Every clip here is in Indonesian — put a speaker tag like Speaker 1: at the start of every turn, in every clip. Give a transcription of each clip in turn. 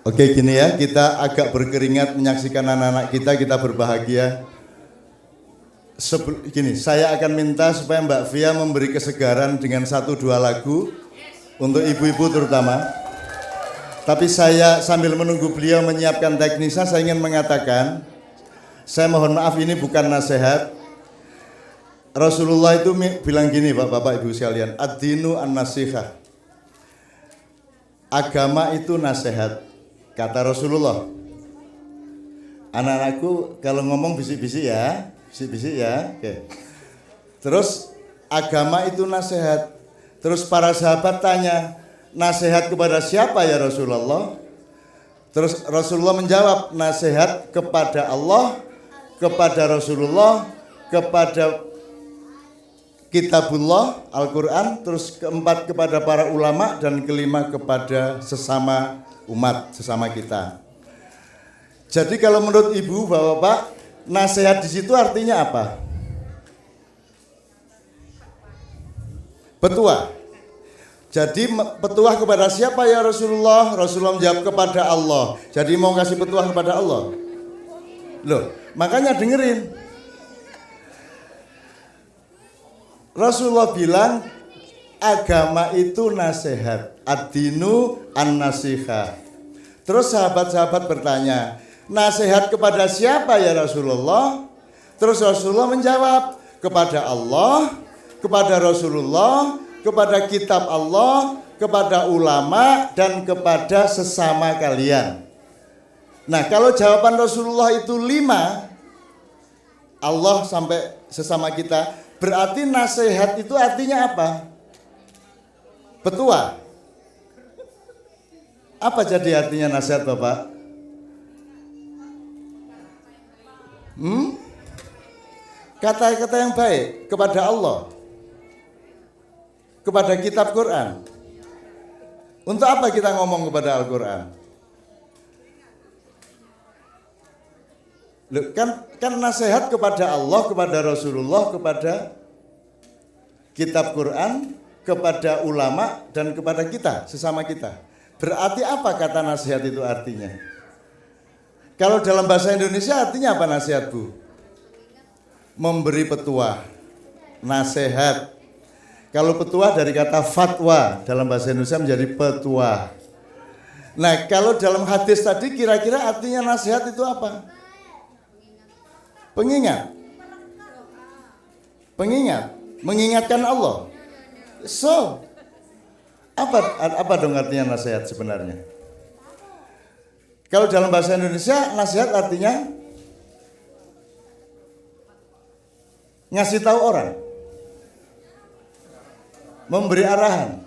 Speaker 1: Oke, gini ya, kita agak berkeringat menyaksikan anak-anak kita berbahagia. Gini, saya akan minta supaya Mbak Via memberi kesegaran dengan 1-2 lagu untuk ibu-ibu terutama. Tapi saya sambil menunggu beliau menyiapkan teknisnya, saya ingin mengatakan, saya mohon maaf ini bukan nasihat. Rasulullah itu bilang gini, Bapak Ibu sekalian, ad-dinu an-nasihah. Agama itu nasihat, kata Rasulullah. Anak-anakku kalau ngomong bisik-bisik ya, Oke. Terus agama itu nasihat. Terus para sahabat tanya, nasihat kepada siapa ya Rasulullah? Terus Rasulullah menjawab, nasihat kepada Allah, kepada Rasulullah, kepada Kitabullah, Al-Quran, terus keempat kepada para ulama, dan kelima kepada sesama umat, sesama kita. Jadi kalau menurut Ibu, Bapak, nasihat di situ artinya apa? Petuah. Jadi petuah kepada siapa ya Rasulullah? Rasulullah menjawab kepada Allah. Jadi mau kasih petuah kepada Allah. Loh, makanya dengerin. Rasulullah bilang agama itu nasihat, ad-dinu an-nasihah. Terus sahabat-sahabat bertanya, nasihat kepada siapa ya Rasulullah? Terus Rasulullah menjawab, kepada Allah, kepada Rasulullah, kepada kitab Allah, kepada ulama, dan kepada sesama kalian. Nah, kalau jawaban Rasulullah itu 5, Allah sampai sesama kita, berarti nasihat itu artinya apa? Petuah. Apa jadi artinya nasihat, Bapak? Kata-kata yang baik kepada Allah, kepada kitab Quran. Untuk apa kita ngomong kepada Al-Quran? Kan nasihat kepada Allah, kepada Rasulullah, kepada kitab Quran, kepada ulama, dan kepada kita, sesama kita. Berarti apa kata nasihat itu artinya? Kalau dalam bahasa Indonesia artinya apa nasihat, Bu? Memberi petuah, nasihat. Kalau petuah dari kata fatwa, dalam bahasa Indonesia menjadi petuah. Nah, kalau dalam hadis tadi kira-kira artinya nasihat itu apa? Pengingat, mengingatkan Allah. So, apa dong artinya nasihat sebenarnya? Kalau dalam bahasa Indonesia, nasihat artinya ngasih tahu orang, memberi arahan.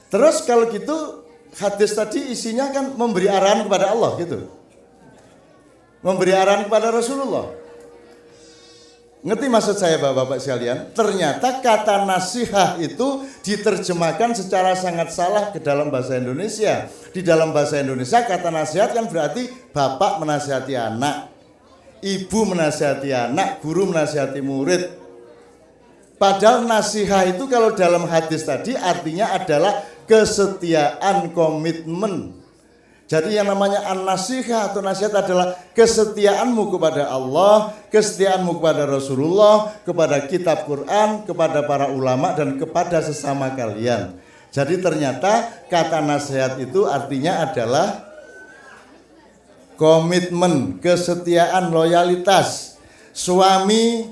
Speaker 1: Terus kalau gitu, hadis tadi isinya kan memberi arahan kepada Allah gitu, memberi arahan kepada Rasulullah. Ngerti maksud saya Bapak-Bapak sekalian? Ternyata kata nasihah itu diterjemahkan secara sangat salah ke dalam bahasa Indonesia. Di dalam bahasa Indonesia kata nasihat kan berarti bapak menasihati anak, ibu menasihati anak, guru menasihati murid. Padahal nasihah itu kalau dalam hadis tadi artinya adalah kesetiaan, komitmen. Jadi yang namanya an-nasihah atau nasihat adalah kesetiaanmu kepada Allah, kesetiaanmu kepada Rasulullah, kepada kitab Quran, kepada para ulama, dan kepada sesama kalian. Jadi ternyata kata nasihat itu artinya adalah komitmen, kesetiaan, loyalitas. Suami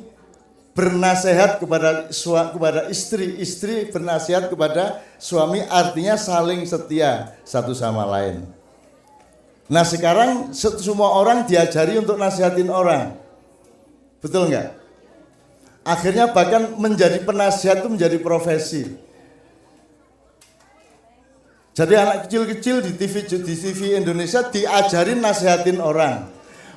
Speaker 1: bernasihat kepada istri, istri bernasihat kepada suami, artinya saling setia satu sama lain. Nah sekarang semua orang diajari untuk nasihatin orang, betul nggak? Akhirnya bahkan menjadi penasihat itu menjadi profesi. Jadi anak kecil-kecil di TV Indonesia diajarin nasihatin orang.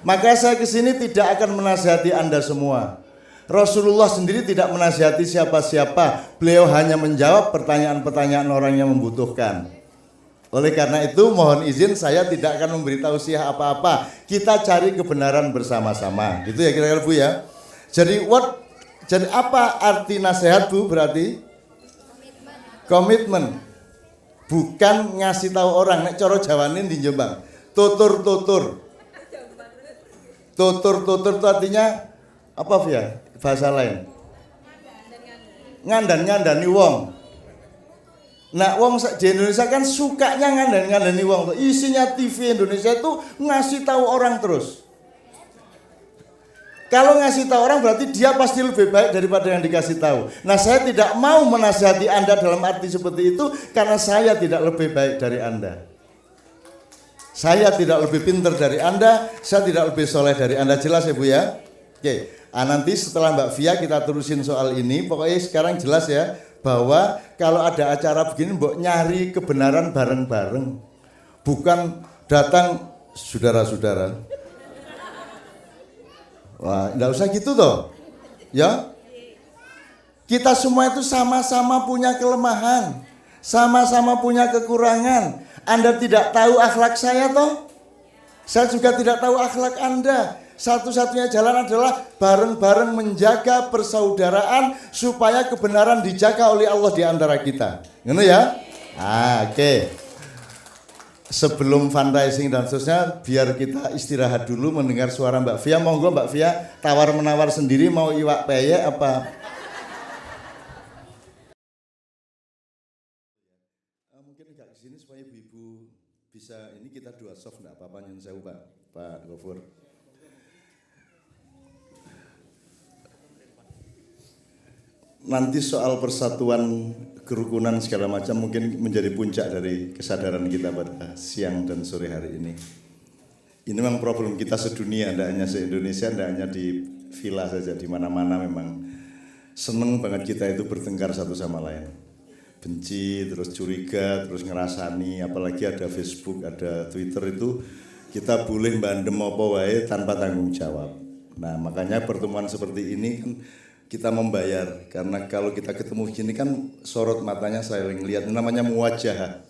Speaker 1: Maka saya kesini tidak akan menasihati Anda semua. Rasulullah sendiri tidak menasihati siapa-siapa. Beliau hanya menjawab pertanyaan-pertanyaan orang yang membutuhkan. Oleh karena itu mohon izin saya tidak akan memberi tausiah apa-apa. Kita cari kebenaran bersama-sama. Gitu ya kira-kira Bu ya. Jadi apa arti nasihat Bu berarti? Komitmen. Bukan ngasih tahu orang, nek coro jawanin di Jombang. Tutur-tutur. Tutur-tutur itu artinya apa ya? Bahasa lain. Ngandan-ngandani wong. Nah, wong di Indonesia kan sukanya ngandan-ngandani wong. Isinya TV Indonesia itu ngasih tahu orang terus. Kalau ngasih tahu orang berarti dia pasti lebih baik daripada yang dikasih tahu. Nah, saya tidak mau menasihati Anda dalam arti seperti itu karena saya tidak lebih baik dari Anda. Saya tidak lebih pintar dari Anda, saya tidak lebih soleh dari Anda. Jelas ya Bu ya? Oke, nanti setelah Mbak Via kita terusin soal ini. Pokoknya sekarang jelas ya bahwa kalau ada acara begini mbok nyari kebenaran bareng-bareng. Bukan datang saudara-saudara. Wah, enggak usah gitu toh. Ya. Kita semua itu sama-sama punya kelemahan, sama-sama punya kekurangan. Anda tidak tahu akhlak saya toh? Saya juga tidak tahu akhlak Anda. Satu-satunya jalan adalah bareng-bareng menjaga persaudaraan supaya kebenaran dijaga oleh Allah di antara kita. Ngono ya? Oke. Sebelum fundraising dan seterusnya, biar kita istirahat dulu mendengar suara Mbak Via. Monggo Mbak Via tawar-menawar sendiri mau iwak peyek apa? Mungkin agak ke sini supaya ibu-ibu bisa, ini kita dua soft enggak apa-apa nyun sewu Pak Gofur. Nanti soal persatuan, kerukunan segala macam mungkin menjadi puncak dari kesadaran kita pada siang dan sore hari ini. Ini memang problem kita sedunia, tidak hanya se-Indonesia, tidak hanya di villa saja, di mana-mana memang seneng banget kita itu bertengkar satu sama lain. Benci, terus curiga, terus ngerasani, apalagi ada Facebook, ada Twitter itu kita boleh bandem apa wae tanpa tanggung jawab. Nah, makanya pertemuan seperti ini kan kita membayar, karena kalau kita ketemu gini kan sorot matanya saling lihat, namanya muwajah.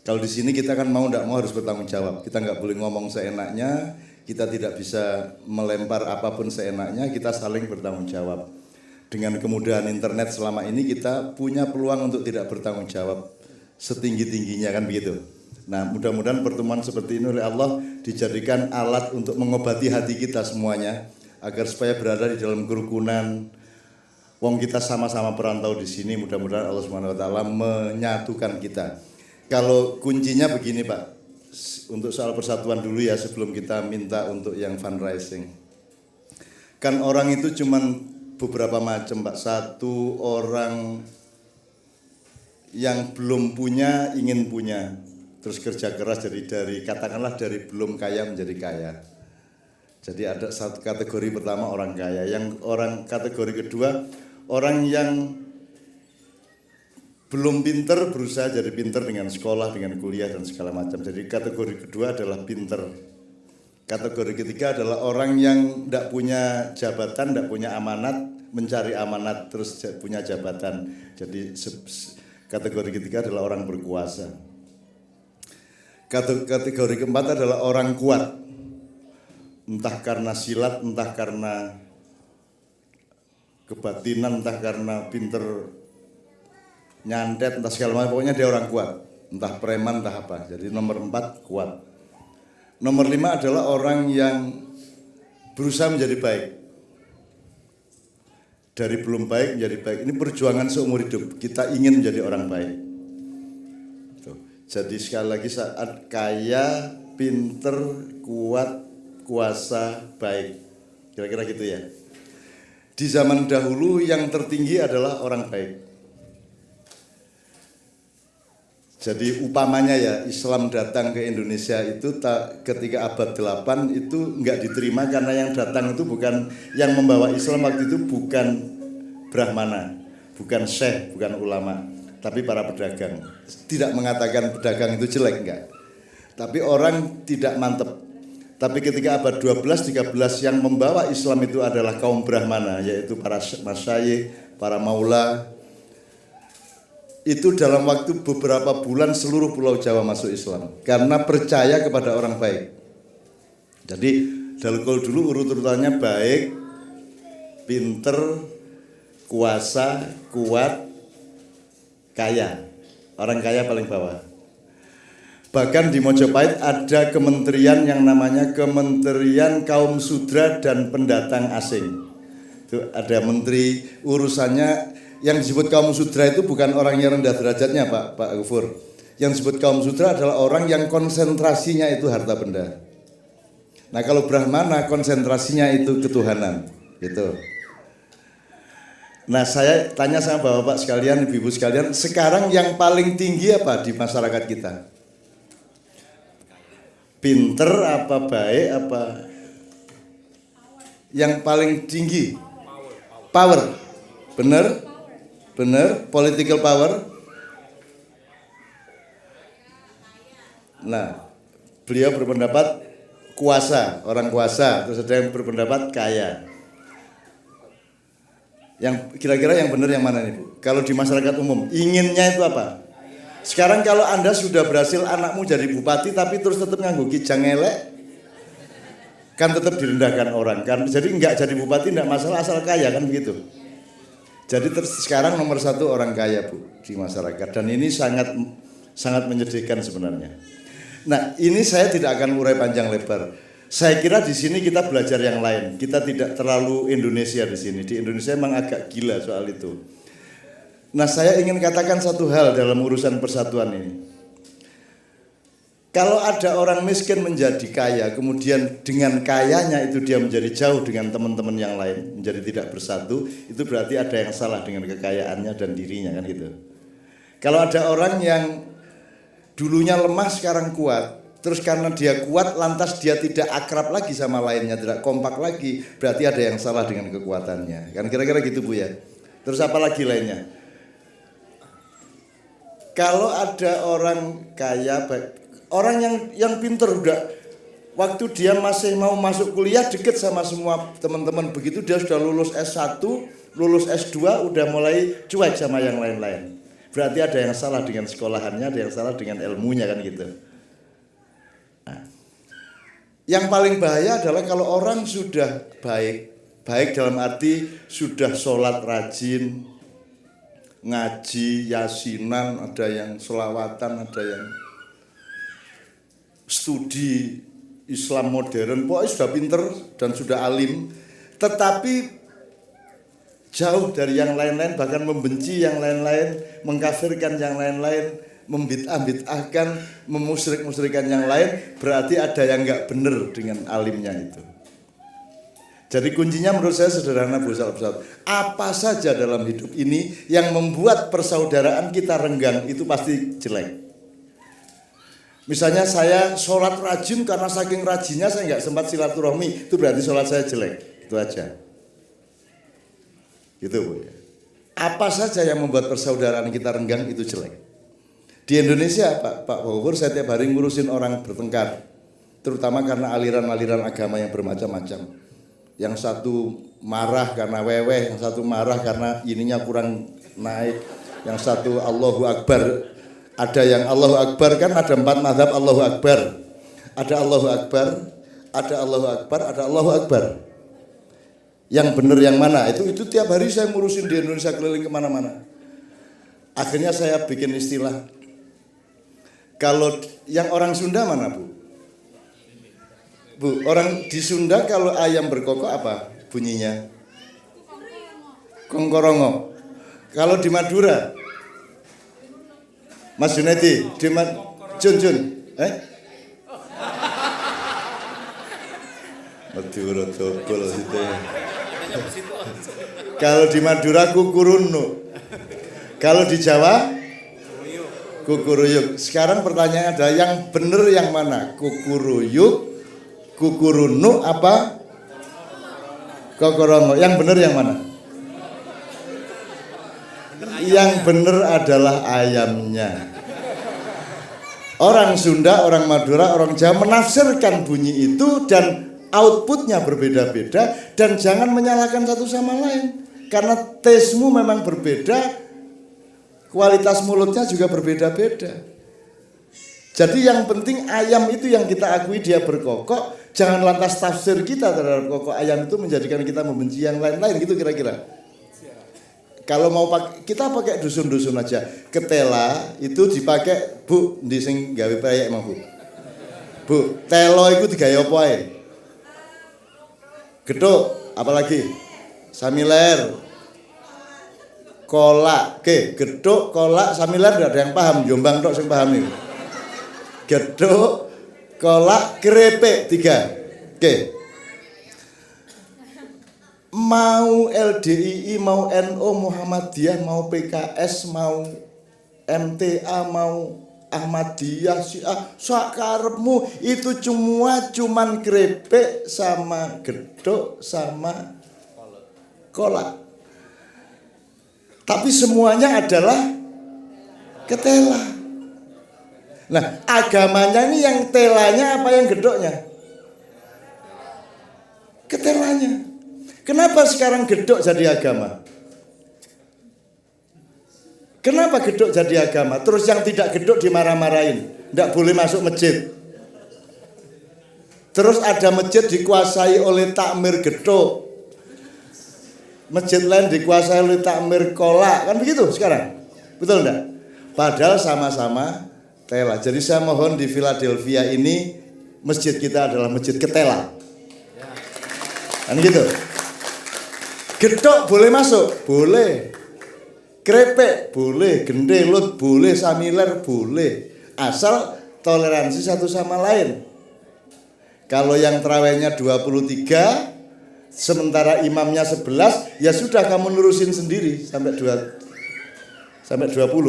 Speaker 1: Kalau di sini kita kan mau tidak mau harus bertanggung jawab. Kita nggak boleh ngomong seenaknya, kita tidak bisa melempar apapun seenaknya, kita saling bertanggung jawab. Dengan kemudahan internet selama ini kita punya peluang untuk tidak bertanggung jawab setinggi-tingginya kan begitu. Nah, mudah-mudahan pertemuan seperti ini oleh Allah dijadikan alat untuk mengobati hati kita semuanya agar supaya berada di dalam kerukunan. Wong kita sama-sama perantau di sini, mudah-mudahan Allah Subhanahu wa taala menyatukan kita. Kalau kuncinya begini, Pak. Untuk soal persatuan dulu ya sebelum kita minta untuk yang fundraising. Kan orang itu cuman beberapa macam, Pak. Satu, orang yang belum punya ingin punya, terus kerja keras dari katakanlah dari belum kaya menjadi kaya. Jadi ada satu kategori pertama orang kaya, yang orang kategori kedua orang yang belum pinter berusaha jadi pinter dengan sekolah, dengan kuliah dan segala macam. Jadi kategori kedua adalah pinter. Kategori ketiga adalah orang yang tidak punya jabatan, tidak punya amanat, mencari amanat terus punya jabatan. Jadi kategori ketiga adalah orang berkuasa. Kategori keempat adalah orang kuat. Entah karena silat, entah karena kebatinan, entah karena pinter nyantet, entah segala macam. Pokoknya dia orang kuat. Entah preman, entah apa. Jadi nomor 4 kuat. Nomor 5 adalah orang yang berusaha menjadi baik. Dari belum baik menjadi baik. Ini perjuangan seumur hidup. Kita ingin menjadi orang baik. Jadi sekali lagi saat kaya, pinter, kuat, kuasa, baik. Kira-kira gitu ya. Di zaman dahulu yang tertinggi adalah orang baik. Jadi umpamanya ya Islam datang ke Indonesia itu ketika abad 8 itu enggak diterima karena yang datang itu bukan, yang membawa Islam waktu itu bukan Brahmana, bukan syekh, bukan ulama, tapi para pedagang. Tidak mengatakan pedagang itu jelek, enggak. Tapi orang tidak mantep. Tapi ketika abad 12, 13 yang membawa Islam itu adalah kaum Brahmana, yaitu para masyayikh, para maula. Itu dalam waktu beberapa bulan seluruh pulau Jawa masuk Islam karena percaya kepada orang baik. Jadi dulu urut-urutannya baik, pinter, kuasa, kuat, kaya. Orang kaya paling bawah. Bahkan di Mojopahit ada kementerian yang namanya Kementerian Kaum Sudra dan Pendatang Asing. Itu ada menteri urusannya. Yang disebut kaum sudra itu bukan orang yang rendah derajatnya, Pak Gufur. Yang disebut kaum sudra adalah orang yang konsentrasinya itu harta benda. Nah, kalau Brahmana konsentrasinya itu ketuhanan, gitu. Nah, saya tanya sama bapak-bapak sekalian, ibu-ibu sekalian, sekarang yang paling tinggi apa di masyarakat kita? Pinter apa baik apa? Yang paling tinggi? Power. Bener? Benar, political power. Nah, beliau berpendapat kuasa, orang kuasa. Terus ada yang berpendapat kaya. Yang kira-kira yang benar yang mana nih, Bu? Kalau di masyarakat umum, inginnya itu apa? Sekarang kalau Anda sudah berhasil anakmu jadi bupati tapi terus tetap nganggo kijang elek, kan tetap direndahkan orang kan. Jadi enggak jadi bupati enggak masalah asal kaya kan begitu. Jadi sekarang nomor satu orang kaya, Bu, di masyarakat, dan ini sangat menyedihkan sebenarnya. Nah, ini saya tidak akan urai panjang lebar. Saya kira di sini kita belajar yang lain. Kita tidak terlalu Indonesia di sini. Di Indonesia memang agak gila soal itu. Nah, saya ingin katakan satu hal dalam urusan persatuan ini. Kalau ada orang miskin menjadi kaya, kemudian dengan kayanya itu dia menjadi jauh dengan teman-teman yang lain, menjadi tidak bersatu, itu berarti ada yang salah dengan kekayaannya dan dirinya kan gitu. Kalau ada orang yang dulunya lemah sekarang kuat, terus karena dia kuat lantas dia tidak akrab lagi sama lainnya, tidak kompak lagi, berarti ada yang salah dengan kekuatannya. Kan kira-kira gitu, Bu ya. Terus apa lagi lainnya? Kalau ada orang kaya, orang yang pinter udah waktu dia masih mau masuk kuliah deket sama semua teman-teman, begitu dia sudah lulus S1, lulus S2 udah mulai cuek sama yang lain-lain. Berarti ada yang salah dengan sekolahannya, ada yang salah dengan ilmunya kan gitu. Nah, yang paling bahaya adalah kalau orang sudah baik dalam arti sudah sholat rajin, ngaji, yasinan, ada yang selawatan, ada yang studi Islam modern, pokoknya sudah pinter dan sudah alim, tetapi jauh dari yang lain-lain, bahkan membenci yang lain-lain, mengkafirkan yang lain-lain, membid'ah-bid'ahkan, memusyrik-musyrikan yang lain, berarti ada yang nggak benar dengan alimnya itu. Jadi kuncinya menurut saya sederhana, Bu Ustaz. Apa saja dalam hidup ini yang membuat persaudaraan kita renggang itu pasti jelek. Misalnya saya sholat rajin karena saking rajinnya saya nggak sempat silaturahmi, itu berarti sholat saya jelek, itu aja. Gitu, Bu. Apa saja yang membuat persaudaraan kita renggang itu jelek. Di Indonesia, Pak Bogor, saya tiap hari ngurusin orang bertengkar, terutama karena aliran-aliran agama yang bermacam-macam. Yang satu marah karena weweh, yang satu marah karena ininya kurang naik, yang satu Allahu Akbar. Ada yang Allahu Akbar, kan ada 4 mazhab Allahu Akbar. Ada Allahu Akbar, ada Allahu Akbar, ada Allahu Akbar. Yang benar yang mana? Itu tiap hari saya ngurusin di Indonesia, keliling kemana-mana. Akhirnya saya bikin istilah. Kalau yang orang Sunda mana, Bu? Bu, orang di Sunda kalau ayam berkokok apa bunyinya? Kongkorongo. Kalau di Madura? Mas Junedi, Jun. Madura double itu. Kalau di Madura kukurunu. Kalau di Jawa kukuruyuk. Sekarang pertanyaannya adalah yang benar yang mana? Kukuruyuk, kukurunu apa? Kokorongo. Yang benar yang mana? Yang benar adalah ayamnya. Orang Sunda, orang Madura, orang Jawa menafsirkan bunyi itu dan outputnya berbeda-beda, dan jangan menyalahkan satu sama lain karena taste-mu memang berbeda, kualitas mulutnya juga berbeda-beda. Jadi yang penting ayam itu yang kita akui dia berkokok, jangan lantas tafsir kita terhadap kokok ayam itu menjadikan kita membenci yang lain-lain, gitu kira-kira. Kalau mau kita pakai dusun-dusun aja. Ketela itu dipakai Bu di sing gawe proyek emang Bu. Bu, telo itu digawe apa ae? Gethuk, apalagi? Samiler. Kolak. Oke, gethuk, kolak, samiler enggak ada yang paham, Jombang tok sing paham iki. Gethuk, kolak, kerepek 3. Oke. Mau LDII, mau NU, Muhammadiyah, mau PKS, mau MTA, mau Ahmadiyah, Syiah, sakarepmu itu cuman kerepek sama gethuk sama kolak. Tapi semuanya adalah ketela. Nah, agamanya ini yang telanya apa yang gethuknya? Ketelanya. Kenapa sekarang gethuk jadi agama? Kenapa gethuk jadi agama? Terus yang tidak gethuk dimarah-marahin, tidak boleh masuk masjid. Terus ada masjid dikuasai oleh takmir gethuk, masjid lain dikuasai oleh takmir kolak, kan begitu sekarang? Betul enggak? Padahal sama-sama tela. Jadi saya mohon di Philadelphia ini masjid kita adalah masjid ketela. Kan gitu. Gethuk boleh masuk? Boleh. Krepek boleh, gendelut boleh, samiler boleh. Asal toleransi satu sama lain. Kalau yang terawihnya 23, sementara imamnya 11, ya sudah kamu nurusin sendiri sampai 20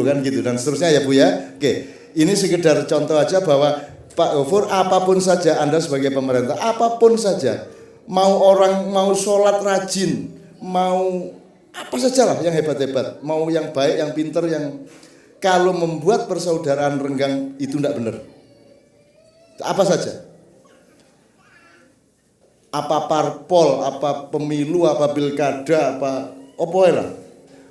Speaker 1: kan gitu dan seterusnya ya Bu ya. Oke, ini sekedar contoh aja bahwa Pak Gofur apapun saja Anda sebagai pemerintah, apapun saja, mau orang mau sholat rajin, mau apa sajalah yang hebat-hebat, mau yang baik, yang pinter, yang kalau membuat persaudaraan renggang itu tidak benar. Apa saja. Apa parpol, apa pemilu, apa pilkada, apa lah.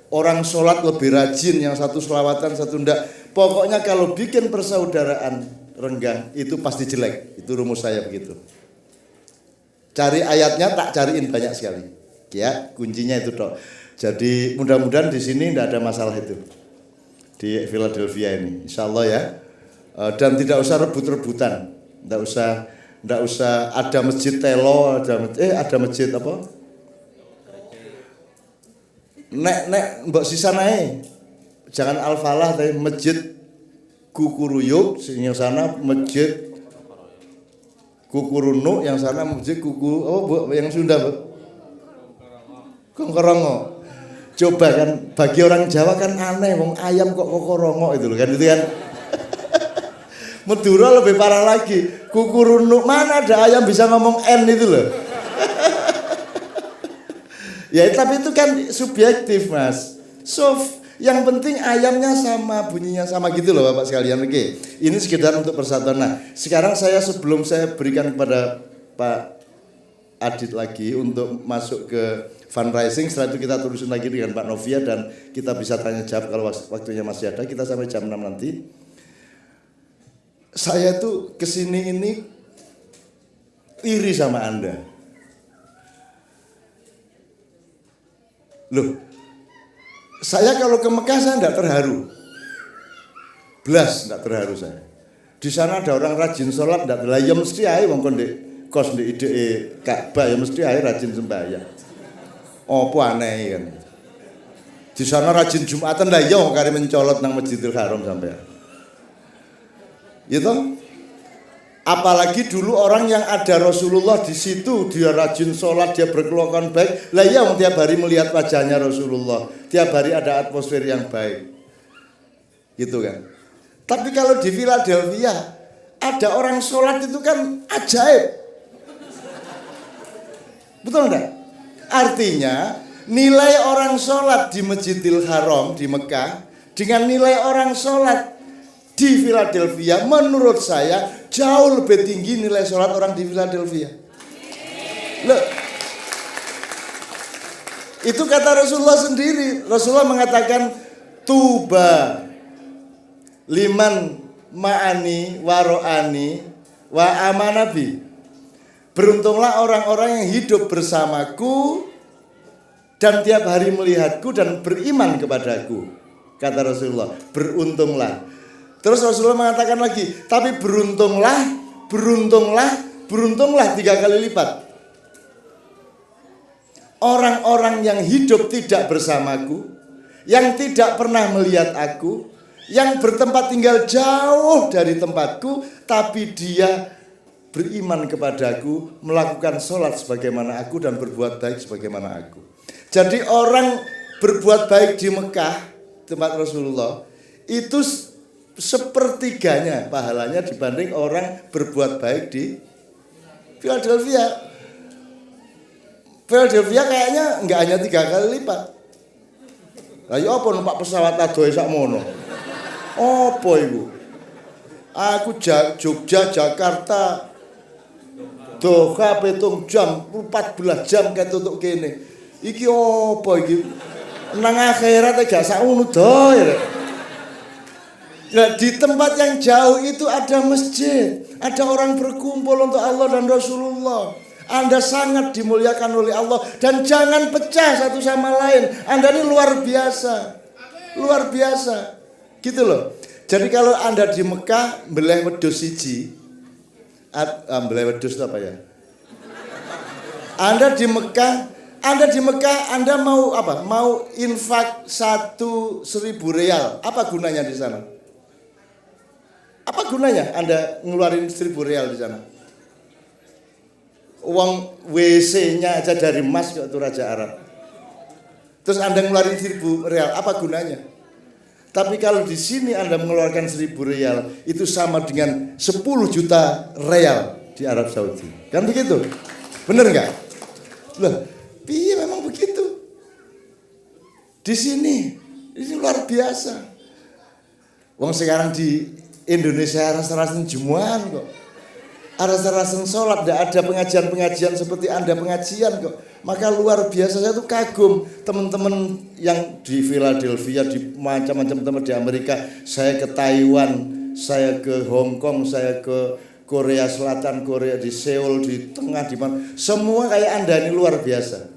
Speaker 1: Orang sholat lebih rajin, yang satu selawatan, satu ndak. Pokoknya kalau bikin persaudaraan renggang itu pasti jelek. Itu rumus saya begitu. Cari ayatnya, tak cariin banyak sekali. Ya, kuncinya itu toh. Jadi mudah-mudahan di sini tidak ada masalah itu di Philadelphia ini, insya Allah ya. Dan tidak usah rebut-rebutan, tidak usah ada masjid telo, ada masjid apa? Nek mbok sisa nae, jangan Al-Falah tapi masjid Kukuruyuk, yang sana masjid Kukurunuk, yang sana masjid yang Sunda Bu. Kongkorongo. Coba kan bagi orang Jawa kan aneh, wong ayam kok kokorongo itu loh kan itu kan. Madura lebih parah lagi. Kukurunuk, mana ada ayam bisa ngomong N itu loh. Ya tapi itu kan subjektif Mas. So yang penting ayamnya sama, bunyinya sama gitu loh Bapak sekalian. Oke, ini sekedar untuk persatuan. Nah sekarang sebelum saya berikan kepada Pak Adit lagi untuk masuk ke fundraising, setelah itu kita terusin lagi dengan Pak Novia dan kita bisa tanya jawab kalau waktunya masih ada, kita sampai jam 6 nanti. Saya tuh kesini ini iri sama Anda. Loh, saya kalau ke Mekah saya enggak terharu. Belas enggak terharu saya. Di sana ada orang rajin sholat, enggak terharu. Ya mesti ae wong kon kos di ide Ka'bah ya mesti ae rajin sembahyang. Apa aneh kan. Di sana rajin Jumatan lah ya kare mencolot nang Masjidil Haram sampai. Gitu. Apalagi dulu orang yang ada Rasulullah di situ, dia rajin sholat, dia berkelakuan baik. Lah ya tiap hari melihat wajahnya Rasulullah, tiap hari ada atmosfer yang baik. Gitu kan. Tapi kalau di Philadelphia ada orang sholat itu kan ajaib. Betul enggak? Artinya nilai orang sholat di Masjidil Haram di Mekah dengan nilai orang sholat di Philadelphia menurut saya jauh lebih tinggi nilai sholat orang di Philadelphia. Loh, itu kata Rasulullah sendiri. Rasulullah mengatakan tuba liman ma'ani waro'ani wa amanabi. Beruntunglah orang-orang yang hidup bersamaku dan tiap hari melihatku dan beriman kepadaku. Kata Rasulullah, beruntunglah. Terus Rasulullah mengatakan lagi, tapi beruntunglah 3 kali lipat. Orang-orang yang hidup tidak bersamaku, yang tidak pernah melihat aku, yang bertempat tinggal jauh dari tempatku, tapi dia beriman kepadaku, melakukan sholat sebagaimana aku dan berbuat baik sebagaimana aku. Jadi orang berbuat baik di Mekah, tempat Rasulullah, itu sepertiganya pahalanya dibanding orang berbuat baik di Philadelphia. Philadelphia kayaknya nggak hanya 3 kali lipat. Ayo apa numpak pesawat adoe sakmono? Apa iku? Aku Jogja Jakarta Doha 7 jam, 14 jam kayak tutuk kene. Iki apa iki? Nang akhirat gak sakmono doe. Nah, di tempat yang jauh itu ada masjid, ada orang berkumpul untuk Allah dan Rasulullah. Anda sangat dimuliakan oleh Allah dan jangan pecah satu sama lain. Anda ini luar biasa. Luar biasa. Gitu loh. Jadi kalau Anda di Mekah beleh wedhus siji. Beleh wedhus apa ya? Anda di Mekah Anda mau apa? Mau infak 1.000 rial. Apa gunanya di sana? Apa gunanya Anda ngeluarin 1.000 rial di sana? Uang WC-nya aja dari emas kok itu Raja Arab. Terus Anda ngeluarin 1.000 rial, apa gunanya? Tapi kalau di sini Anda mengeluarkan 1.000 rial, itu sama dengan 10 juta rial di Arab Saudi. Kan begitu? Bener nggak? Loh, iya memang begitu. Di sini, ini luar biasa. Wong sekarang di Indonesia rasa-rasan jemuan kok. Rasa-rasan sholat, tidak ada pengajian-pengajian seperti Anda pengajian kok. Maka luar biasa, saya tuh kagum teman-teman yang di Philadelphia, di macam-macam tempat di Amerika. Saya ke Taiwan, saya ke Hong Kong, saya ke Korea Selatan, Korea di Seoul, di tengah, di mana. Semua kayak Anda ini luar biasa.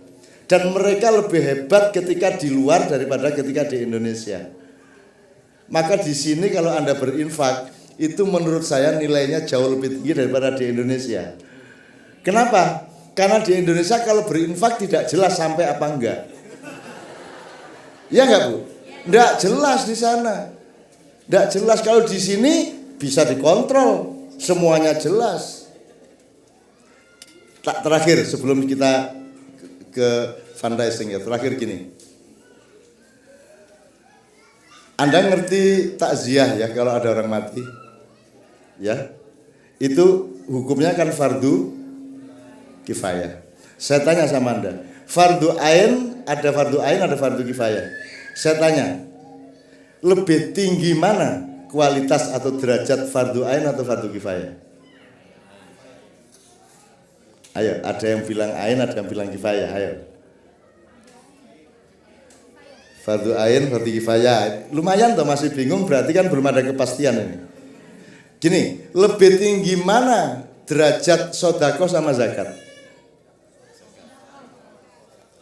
Speaker 1: Dan mereka lebih hebat ketika di luar daripada ketika di Indonesia. Maka di sini kalau Anda berinfak, itu menurut saya nilainya jauh lebih tinggi daripada di Indonesia. Kenapa? Karena di Indonesia kalau berinfak tidak jelas sampai apa enggak. Ya enggak Bu? Enggak jelas di sana. Enggak jelas. Kalau di sini bisa dikontrol, semuanya jelas. Terakhir sebelum kita ke fundraising ya, terakhir gini. Anda ngerti takziah ya kalau ada orang mati? Ya, itu hukumnya kan fardu kifayah. Saya tanya sama Anda, fardu ain, ada fardu kifayah. Saya tanya, lebih tinggi mana kualitas atau derajat fardu ain atau fardu kifayah? Ayo, ada yang bilang ain, ada yang bilang kifayah, ayo. Fardu ain, fardu kifayah. Lumayan toh, masih bingung, berarti kan belum ada kepastian ini. Gini, lebih tinggi mana derajat sodako sama zakat?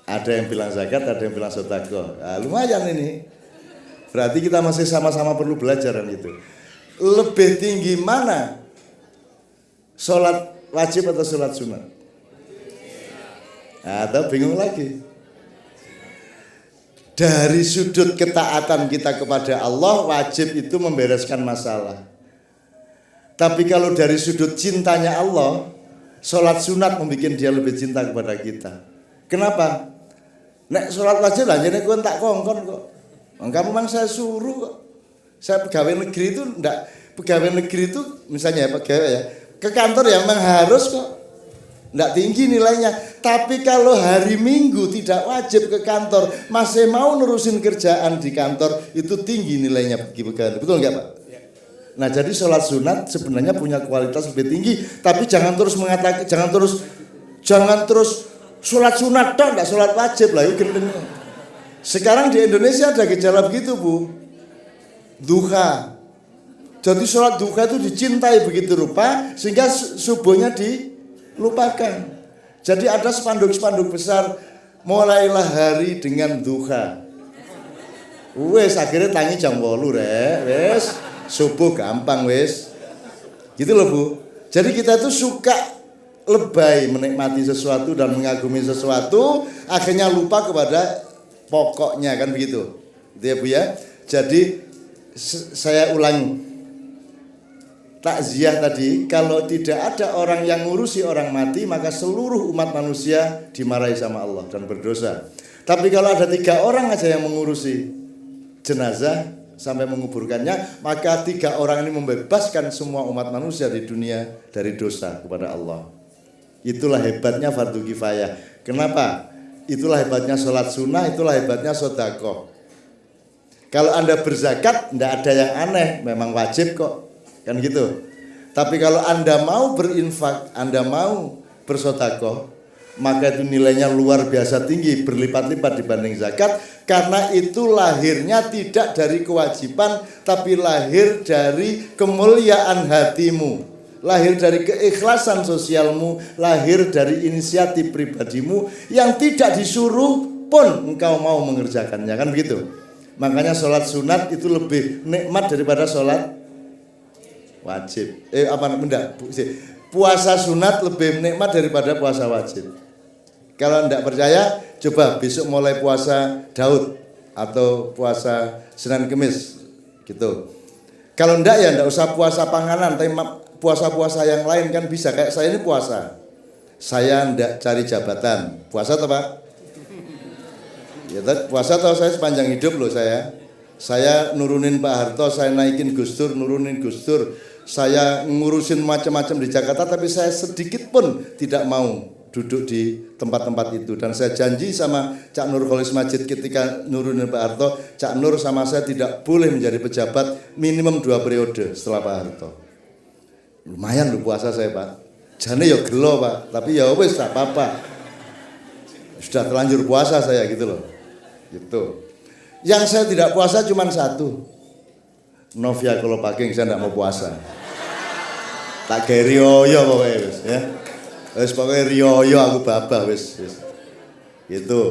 Speaker 1: Ada yang bilang zakat, ada yang bilang sodako. Nah, lumayan ini. Berarti kita masih sama-sama perlu belajar kan itu. Lebih tinggi mana sholat wajib atau sholat sunat? Atau bingung lagi. Dari sudut ketaatan kita kepada Allah, wajib itu membereskan masalah. Tapi kalau dari sudut cintanya Allah, sholat sunat membuat dia lebih cinta kepada kita. Kenapa? Nek sholat wajib lah, jadi gue tak kongkon kok. Kamu memang saya suruh kok. Saya pegawai negeri itu enggak, pegawai negeri itu misalnya ya pegawai ya, ke kantor ya memang harus kok. Enggak tinggi nilainya. Tapi kalau hari Minggu tidak wajib ke kantor, masih mau nerusin kerjaan di kantor, itu tinggi nilainya bagi pegawai. Betul enggak Pak? Nah jadi sholat sunat sebenarnya punya kualitas lebih tinggi, tapi jangan terus mengatakan, jangan terus sholat sunat dong, nggak sholat wajib lah, itu gendeng. Sekarang di Indonesia ada gejala begitu Bu, duha. Jadi sholat duha itu dicintai begitu rupa sehingga subuhnya dilupakan. Jadi ada spanduk-spanduk besar, mulailah hari dengan duha. Wes akhirnya tangi jam 8 rek, wes subuh gampang wes. Gitu loh Bu. Jadi kita tuh suka lebay menikmati sesuatu dan mengagumi sesuatu, akhirnya lupa kepada pokoknya, kan begitu. Gitu ya Bu ya. Jadi saya ulang takziah tadi, kalau tidak ada orang yang ngurusi orang mati, maka seluruh umat manusia dimarahi sama Allah dan berdosa. Tapi kalau ada 3 orang aja yang mengurusi jenazah sampai menguburkannya, maka 3 orang ini membebaskan semua umat manusia di dunia dari dosa kepada Allah. Itulah hebatnya fardu kifayah. Kenapa? Itulah hebatnya sholat sunnah, itulah hebatnya sedekah. Kalau Anda berzakat, tidak ada yang aneh, memang wajib kok, kan gitu. Tapi kalau Anda mau berinfak, Anda mau bersedekah, maka itu nilainya luar biasa tinggi, berlipat-lipat dibanding zakat, karena itu lahirnya tidak dari kewajiban, tapi lahir dari kemuliaan hatimu, lahir dari keikhlasan sosialmu, lahir dari inisiatif pribadimu yang tidak disuruh pun engkau mau mengerjakannya, kan begitu. Makanya sholat sunat itu lebih nikmat daripada sholat wajib. Puasa sunat lebih nikmat daripada puasa wajib. Kalau tidak percaya, coba besok mulai puasa Daud atau puasa Senin Kemis gitu. Kalau enggak ya enggak usah puasa panganan, tapi puasa-puasa yang lain kan bisa. Kayak saya ini puasa, saya enggak cari jabatan. Puasa atau Pak? Ya, puasa atau saya sepanjang hidup loh saya. Saya nurunin Pak Harto, saya naikin Gus Dur, nurunin Gus Dur. Saya ngurusin macam-macam di Jakarta, tapi saya sedikit pun tidak mau duduk di tempat-tempat itu. Dan saya janji sama Cak Nur Kholis Majid ketika nurunin Pak Harto, Cak Nur sama saya tidak boleh menjadi pejabat minimum 2 periode setelah Pak Harto. Lumayan loh puasa saya Pak. Jane ya gelo Pak, tapi ya wis tak apa-apa. Sudah terlanjur puasa saya gitu loh. Gitu. Yang saya tidak puasa cuma 1. Novia kalau pagi saya tidak mau puasa. Tak kayak rioyo pokoknya wis ya. Wis pokoknya rioyo aku babah wis. Gitu.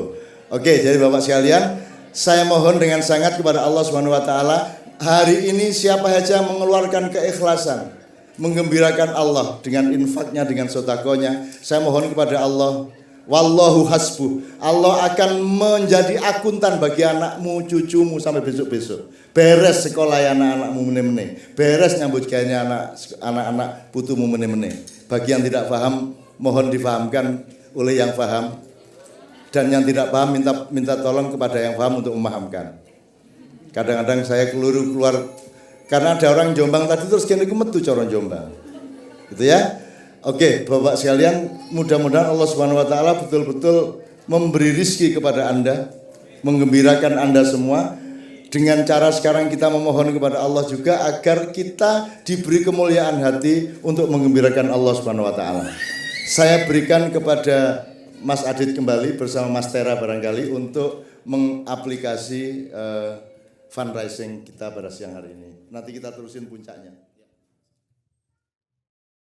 Speaker 1: Oke, jadi Bapak sekalian, saya mohon dengan sangat kepada Allah Subhanahu wa taala, hari ini siapa saja mengeluarkan keikhlasan, menggembirakan Allah dengan infaknya, dengan sedekahnya, saya mohon kepada Allah, wallahu hasbuh, Allah akan menjadi akuntan bagi anakmu, cucumu sampai besok-besok. Beres sekolah anak-anakmu meneh-meneh, beres nyambut gayanya anak-anak putumu meneh-meneh. Bagi yang tidak paham, mohon difahamkan oleh yang paham, dan yang tidak paham minta tolong kepada yang paham untuk memahamkan. Kadang-kadang saya keluar karena ada orang Jombang tadi terus kene iku metu cara Jombang. Gitu ya. Oke, Bapak sekalian, mudah-mudahan Allah Subhanahu wa taala betul-betul memberi rizki kepada Anda, menggembirakan Anda semua. Dengan cara sekarang kita memohon kepada Allah juga agar kita diberi kemuliaan hati untuk menggembirakan Allah Subhanahu wa taala. Saya berikan kepada Mas Adit kembali bersama Mas Tera barangkali untuk mengaplikasi fundraising kita pada siang hari ini. Nanti kita terusin puncaknya.